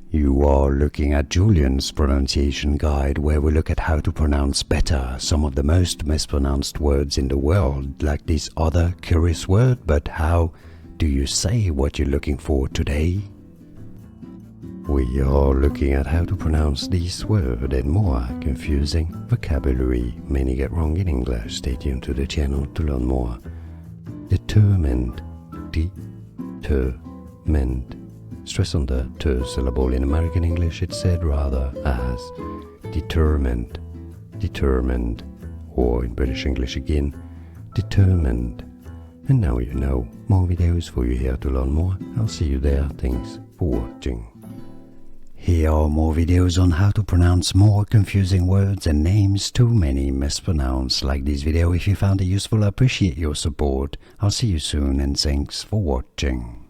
You are looking at Julian's pronunciation guide, where we look at how to pronounce better some of the most mispronounced words in the world, like this other curious word. But how do you say what you're looking for today? We are looking at how to pronounce this word and more confusing vocabulary many get wrong in English. Stay tuned to the channel to learn more. Determined. Determined. Stress on the ter syllable. In American English it's said rather as determined, determined, or in British English again, determined. And now you know. More videos for you here to learn more. I'll see you there. Thanks for watching. Here are more videos on how to pronounce more confusing words and names too many mispronounced. Like this video if you found it useful. I appreciate your support. I'll see you soon and thanks for watching.